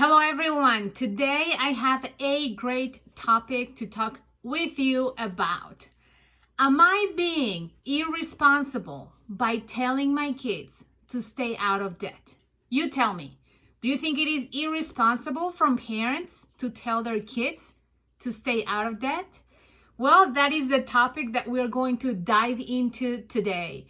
Hello everyone. Today I have a great topic to talk with you about. Am I being irresponsible by telling my kids to stay out of debt? You tell me. Do you think it is irresponsible from parents to tell their kids to stay out of debt? Well, that is the topic that we're going to dive into today.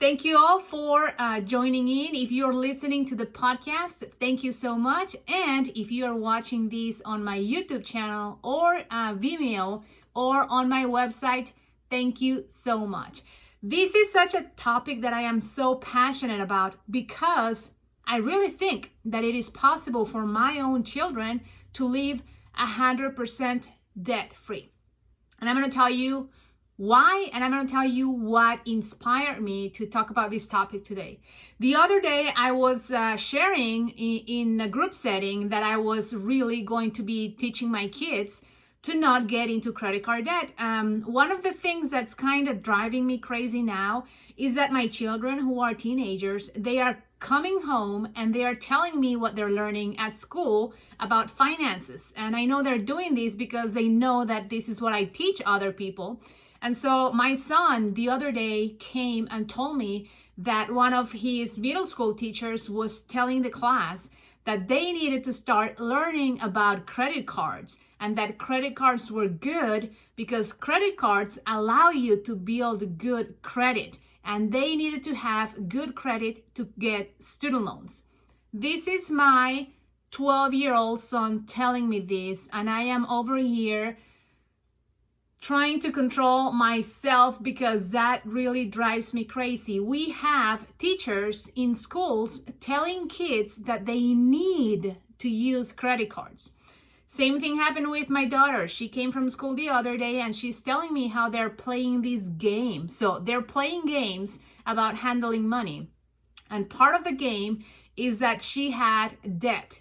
Thank you all for joining in. If you're listening to the podcast, thank you so much. And if you are watching this on my YouTube channel or Vimeo or on my website, thank you so much. This is such a topic that I am so passionate about because I really think that it is possible for my own children to live 100% debt-free. And I'm going to tell you why, and I'm going to tell you what inspired me to talk about this topic today. The other day, I was sharing in a group setting that I was really going to be teaching my kids to not get into credit card debt. One of the things that's kind of driving me crazy now is that my children who are teenagers, they are coming home and they are telling me what they're learning at school about finances. And I know they're doing this because they know that this is what I teach other people. And so my son the other day came and told me that one of his middle school teachers was telling the class that they needed to start learning about credit cards and that credit cards were good because credit cards allow you to build good credit and they needed to have good credit to get student loans. This is my 12-year-old son telling me this, and I am over here trying to control myself because that really drives me crazy. We have teachers in schools telling kids that they need to use credit cards. Same thing happened with my daughter. She came from school the other day and she's telling me how they're playing this game. So they're playing games about handling money. And part of the game is that she had debt.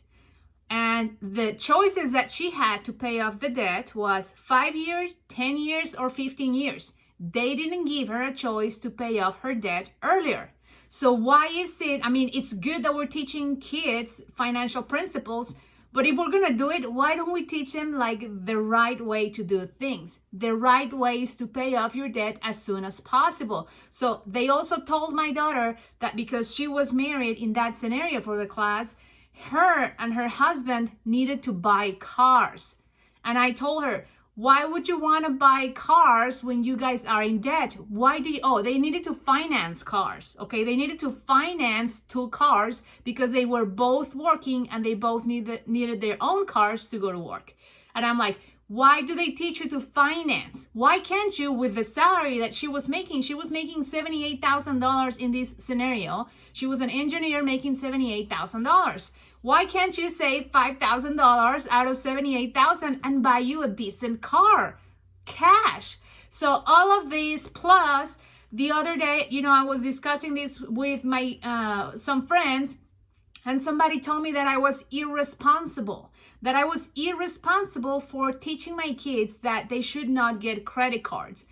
And the choices that she had to pay off the debt was 5 years, 10 years, or 15 years. They didn't give her a choice to pay off her debt earlier. So why is it, it's good that we're teaching kids financial principles, but if we're gonna do it, why don't we teach them like the right way to do things? The right ways to pay off your debt as soon as possible. So they also told my daughter that because she was married in that scenario for the class, her and her husband needed to buy cars. And I told her, why would you want to buy cars when you guys are in debt? They needed to finance cars. Okay, they needed to finance 2 cars because they were both working and they both needed their own cars to go to work. And I'm like, why do they teach you to finance? Why can't you, with the salary that she was making $78,000 in this scenario. She was an engineer making $78,000. Why can't you save $5,000 out of $78,000 and buy you a decent car? Cash. So all of these plus the other day, I was discussing this with my some friends, and somebody told me that I was irresponsible. That I was irresponsible for teaching my kids that they should not get credit cards.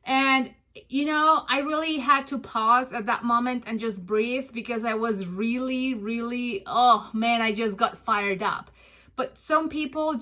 And I really had to pause at that moment and just breathe because I was really, I just got fired up. But some people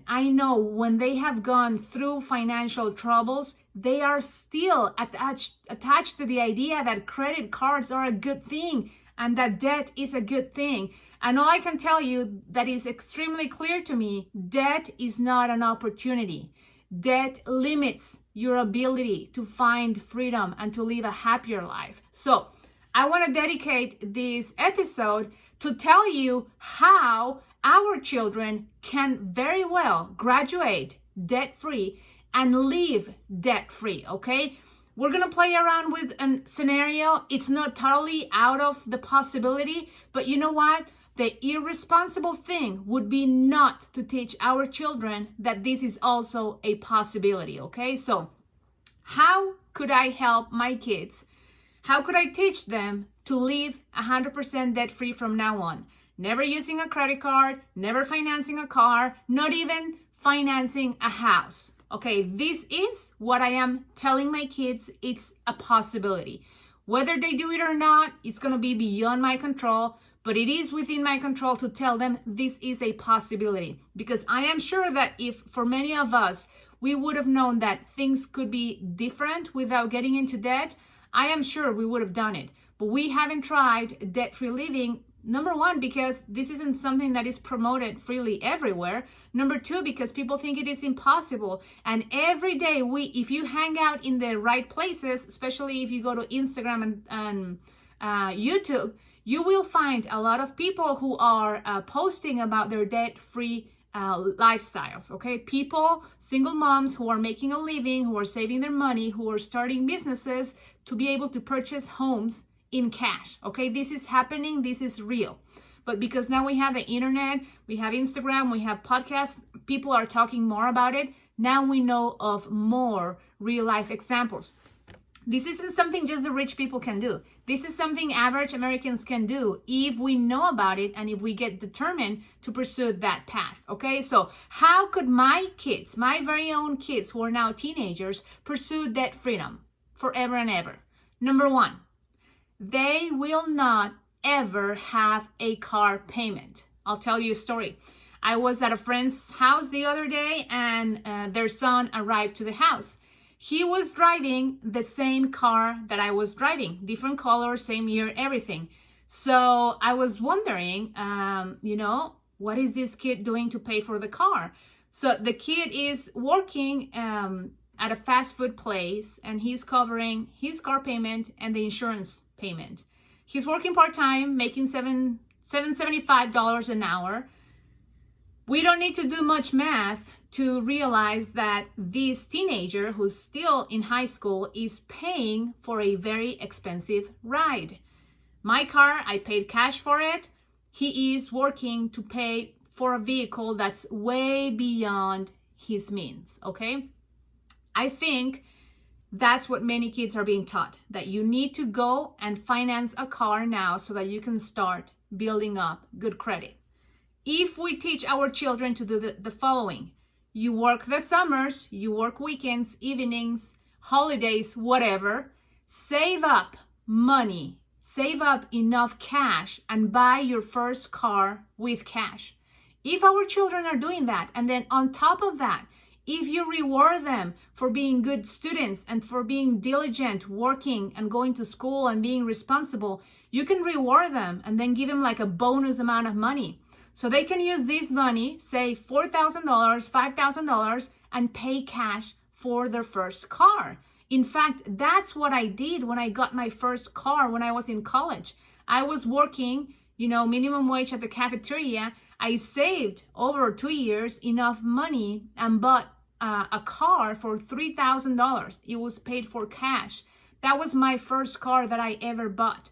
I know when they have gone through financial troubles, they are still attached to the idea that credit cards are a good thing and that debt is a good thing. And all I can tell you that is extremely clear to me, debt is not an opportunity. Debt limits your ability to find freedom and to live a happier life. So I want to dedicate this episode to tell you how our children can very well graduate debt-free and live debt-free, okay? We're going to play around with a scenario. It's not totally out of the possibility, but you know what? The irresponsible thing would be not to teach our children that this is also a possibility, okay? So how could I help my kids? How could I teach them to live 100% debt-free from now on? Never using a credit card, never financing a car, not even financing a house. Okay, this is what I am telling my kids. It's a possibility. Whether they do it or not, it's going to be beyond my control. But it is within my control to tell them this is a possibility, because I am sure that if for many of us, we would have known that things could be different without getting into debt, I am sure we would have done it. But we haven't tried debt-free living. Number one, because this isn't something that is promoted freely everywhere. Number two, because people think it is impossible. And every day, if you hang out in the right places, especially if you go to Instagram and YouTube, you will find a lot of people who are posting about their debt-free lifestyles, okay? People, single moms who are making a living, who are saving their money, who are starting businesses to be able to purchase homes in cash, okay? This is happening, this is real. But because now we have the internet, we have Instagram, we have podcasts, people are talking more about it. Now we know of more real life examples. This isn't something just the rich people can do. This is something average Americans can do if we know about it and if we get determined to pursue that path, okay? So how could my kids, my very own kids who are now teenagers, pursue debt freedom forever and ever? Number one, they will not ever have a car payment. I'll tell you a story. I was at a friend's house the other day and their son arrived to the house. He was driving the same car that I was driving, different color, same year, everything. So I was wondering, what is this kid doing to pay for the car? So the kid is working at a fast food place and he's covering his car payment and the insurance payment. He's working part-time, making $775 an hour. We don't need to do much math to realize that this teenager who's still in high school is paying for a very expensive ride. My car, I paid cash for it. He is working to pay for a vehicle that's way beyond his means, okay? I think that's what many kids are being taught, that you need to go and finance a car now so that you can start building up good credit. If we teach our children to do the following, you work the summers, you work weekends, evenings, holidays, whatever, save up money, save up enough cash and buy your first car with cash. If our children are doing that, and then on top of that, if you reward them for being good students and for being diligent, working and going to school and being responsible, you can reward them and then give them like a bonus amount of money. So they can use this money, say $4,000, $5,000, and pay cash for their first car. In fact, that's what I did when I got my first car when I was in college. I was working, minimum wage at the cafeteria. I saved over 2 years enough money and bought a car for $3,000. It was paid for cash. That was my first car that I ever bought.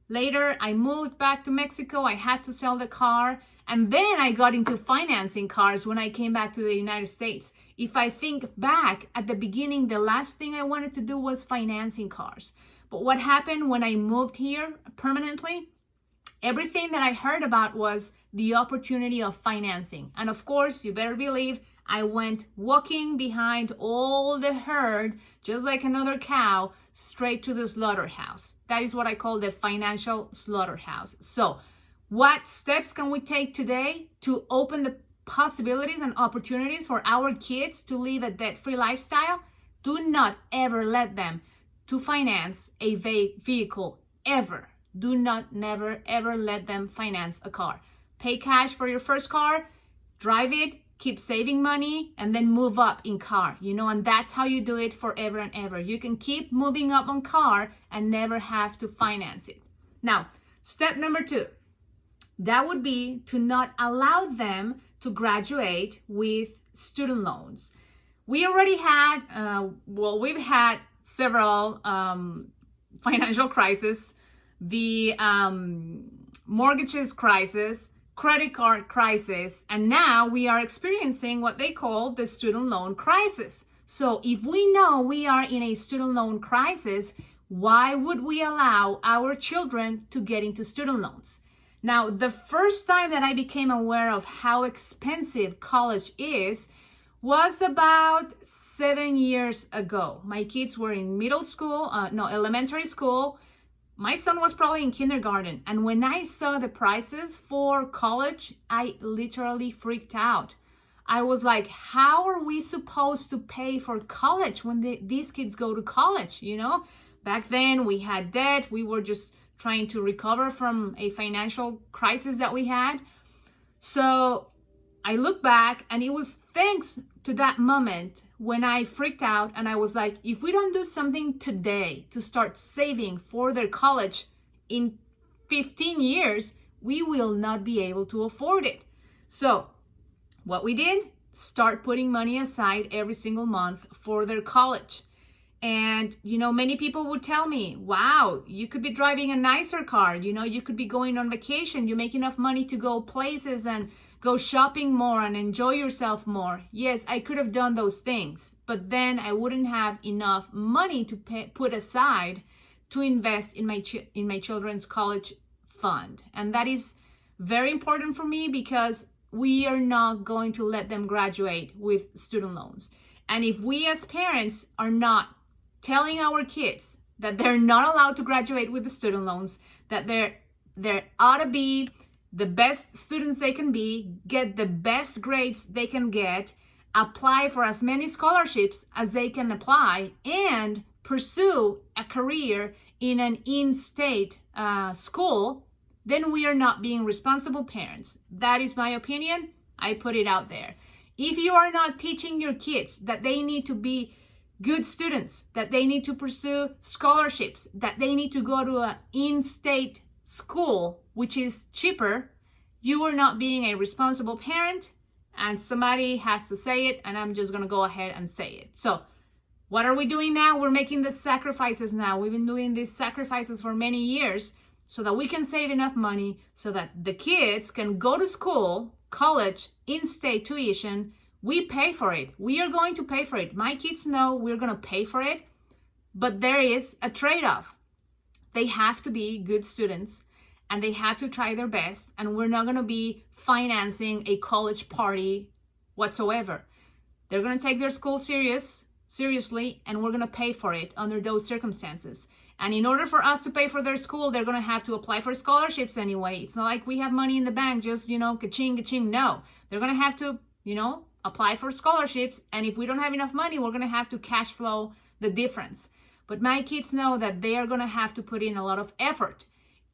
Later, I moved back to Mexico. I had to sell the car. And then I got into financing cars when I came back to the United States. If I think back at the beginning, the last thing I wanted to do was financing cars. But what happened when I moved here permanently? Everything that I heard about was the opportunity of financing. And of course, you better believe I went walking behind all the herd, just like another cow, straight to the slaughterhouse. That is what I call the financial slaughterhouse. So, what steps can we take today to open the possibilities and opportunities for our kids to live a debt-free lifestyle? Do not ever let them to finance a vehicle, ever. Do not, never, ever let them finance a car. Pay cash for your first car, drive it, keep saving money, and then move up in car, and that's how you do it forever and ever. You can keep moving up on car and never have to finance it. Now, step number 2. That would be to not allow them to graduate with student loans. We already had, we've had several financial crises, the mortgages crisis, credit card crisis, and now we are experiencing what they call the student loan crisis. So if we know we are in a student loan crisis, why would we allow our children to get into student loans? Now, the first time that I became aware of how expensive college is was about 7 years ago. My kids were in elementary school. My son was probably in kindergarten. And when I saw the prices for college, I literally freaked out. I was like, how are we supposed to pay for college when these kids go to college? You know, back then we had debt. We were just trying to recover from a financial crisis that we had. So I look back, and it was thanks to that moment when I freaked out and I was like, if we don't do something today to start saving for their college in 15 years, we will not be able to afford it. So what we did, start putting money aside every single month for their college. And, you know, many people would tell me, wow, you could be driving a nicer car. You know, you could be going on vacation. You make enough money to go places and go shopping more and enjoy yourself more. Yes, I could have done those things, but then I wouldn't have enough money to put aside to invest in my children's college fund. And that is very important for me, because we are not going to let them graduate with student loans. And if we as parents are not telling our kids that they're not allowed to graduate with the student loans, that there ought to be the best students they can be, get the best grades they can get, apply for as many scholarships as they can apply, and pursue a career in an in-state school, then we are not being responsible parents. That is my opinion. I put it out there. If you are not teaching your kids that they need to be good students, that they need to pursue scholarships, that they need to go to an in-state school, which is cheaper, you are not being a responsible parent, and somebody has to say it, and I'm just going to go ahead and say it. So what are we doing now? We're making the sacrifices now. We've been doing these sacrifices for many years so that we can save enough money so that the kids can go to school, college, in-state tuition. We pay for it. We are going to pay for it. My kids know we're going to pay for it, but there is a trade-off. They have to be good students, and they have to try their best, and we're not going to be financing a college party whatsoever. They're going to take their school seriously, and we're going to pay for it under those circumstances. And in order for us to pay for their school, they're going to have to apply for scholarships anyway. It's not like we have money in the bank, just, ka-ching, ka-ching. No, they're going to have to, apply for scholarships. And if we don't have enough money, we're going to have to cash flow the difference. But my kids know that they are going to have to put in a lot of effort.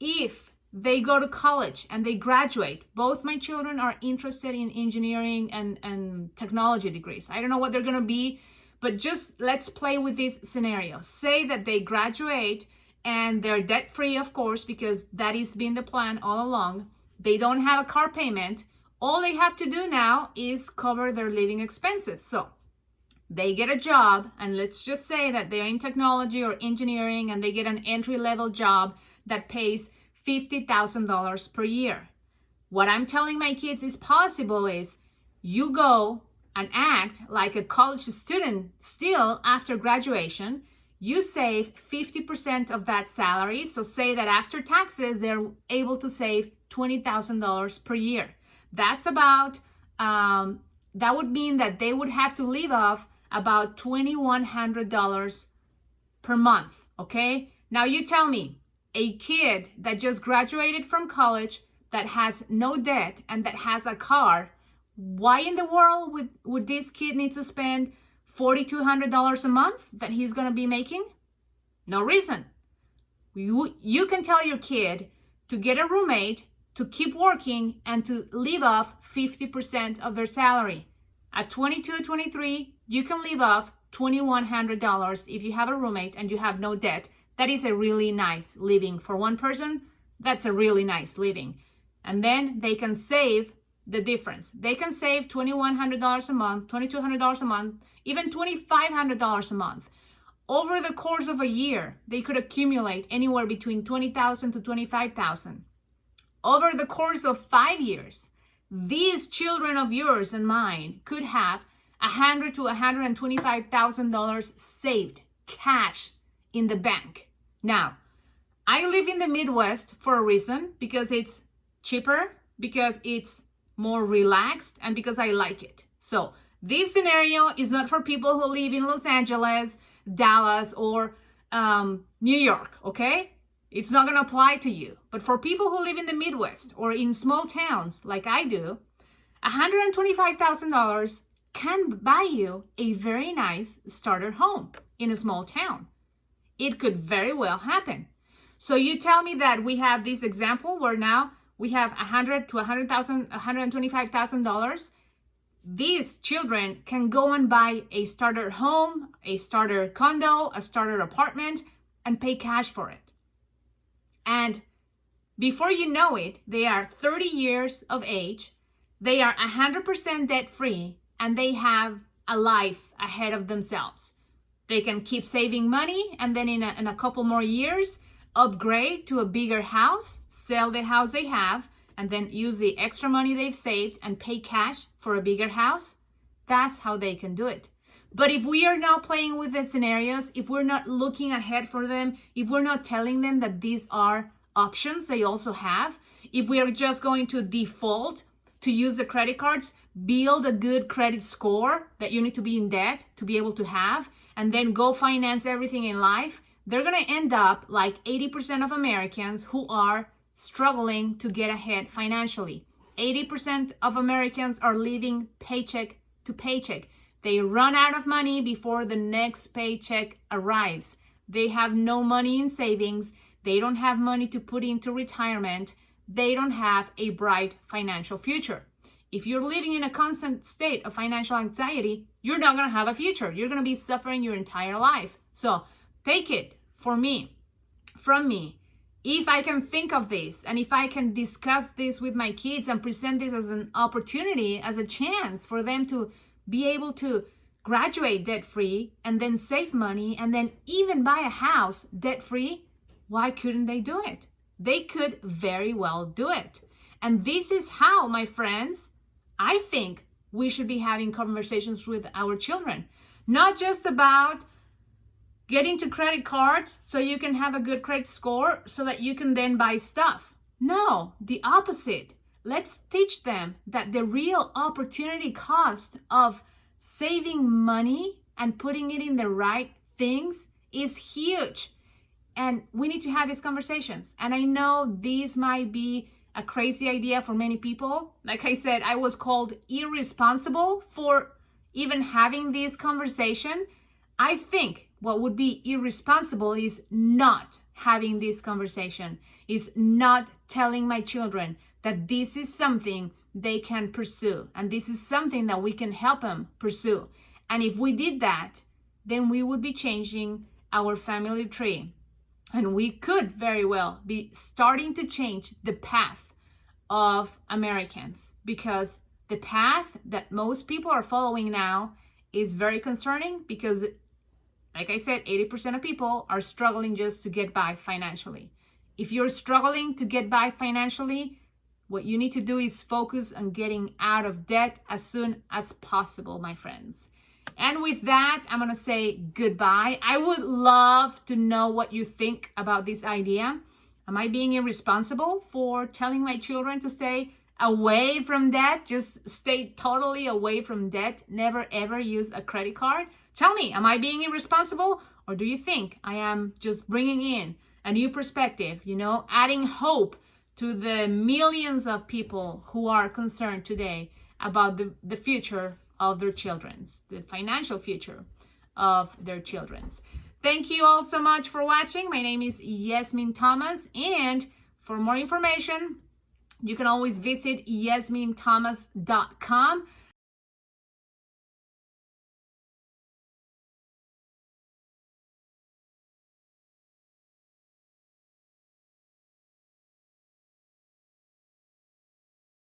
If they go to college and they graduate, both my children are interested in engineering and technology degrees. I don't know what they're going to be, but just let's play with this scenario. Say that they graduate and they're debt-free, of course, because that has been the plan all along. They don't have a car payment. All they have to do now is cover their living expenses. So they get a job, and let's just say that they're in technology or engineering, and they get an entry-level job that pays $50,000 per year. What I'm telling my kids is possible is you go and act like a college student still after graduation. You save 50% of that salary. So say that after taxes, they're able to save $20,000 per year. That's about, that would mean that they would have to live off about $2,100 per month, okay? Now you tell me, a kid that just graduated from college, that has no debt, and that has a car, why in the world would this kid need to spend $4,200 a month that he's going to be making? No reason. You can tell your kid to get a roommate, to keep working, and to live off 50% of their salary. At 22, 23, you can live off $2,100 if you have a roommate and you have no debt. That is a really nice living. For one person, that's a really nice living. And then they can save the difference. They can save $2,100 a month, $2,200 a month, even $2,500 a month. Over the course of a year, they could accumulate anywhere between $20,000 to $25,000. Over the course of 5 years, these children of yours and mine could have $100,000 to $125,000 saved cash in the bank. Now, I live in the Midwest for a reason, because it's cheaper, because it's more relaxed, and because I like it. So this scenario is not for people who live in Los Angeles, Dallas, or New York, okay? It's not going to apply to you. But for people who live in the Midwest or in small towns like I do, $125,000 can buy you a very nice starter home in a small town. It could very well happen. So you tell me that we have this example where now we have $100,000 to $125,000. These children can go and buy a starter home, a starter condo, a starter apartment, and pay cash for it. And before you know it, they are 30 years of age, they are 100% debt-free, and they have a life ahead of themselves. They can keep saving money, and then in a couple more years, upgrade to a bigger house, sell the house they have, and then use the extra money they've saved and pay cash for a bigger house. That's how they can do it. But if we are not playing with the scenarios, if we're not looking ahead for them, if we're not telling them that these are options they also have, if we are just going to default to use the credit cards, build a good credit score that you need to be in debt to be able to have, and then go finance everything in life, they're going to end up like 80% of Americans who are struggling to get ahead financially. 80% of Americans are living paycheck to paycheck. They run out of money before the next paycheck arrives. They have no money in savings. They don't have money to put into retirement. They don't have a bright financial future. If you're living in a constant state of financial anxiety, you're not going to have a future. You're going to be suffering your entire life. So take it from me. If I can think of this, and if I can discuss this with my kids and present this as an opportunity, as a chance for them to be able to graduate debt-free and then save money and then even buy a house debt-free, why couldn't they do it? They could very well do it. And this is how, my friends, I think we should be having conversations with our children. Not just about getting to credit cards so you can have a good credit score so that you can then buy stuff. No, the opposite. Let's teach them that the real opportunity cost of saving money and putting it in the right things is huge. And we need to have these conversations. And I know these might be a crazy idea for many people. Like I said, I was called irresponsible for even having this conversation. I think what would be irresponsible is not having this conversation, is not telling my children that this is something they can pursue and this is something that we can help them pursue. And if we did that, then we would be changing our family tree. And we could very well be starting to change the path of Americans, because the path that most people are following now is very concerning because, like I said, 80% of people are struggling just to get by financially. If you're struggling to get by financially, what you need to do is focus on getting out of debt as soon as possible, my friends. And with that, I'm going to say goodbye. I would love to know what you think about this idea. Am I being irresponsible for telling my children to stay away from debt? Just stay totally away from debt. Never ever use a credit card. Tell me, am I being irresponsible? Or do you think I am just bringing in a new perspective, adding hope to the millions of people who are concerned today about the future of their children's, the financial future of their children's. Thank you all so much for watching. My name is Yezmin Thomas, and for more information, you can always visit YezminThomas.com.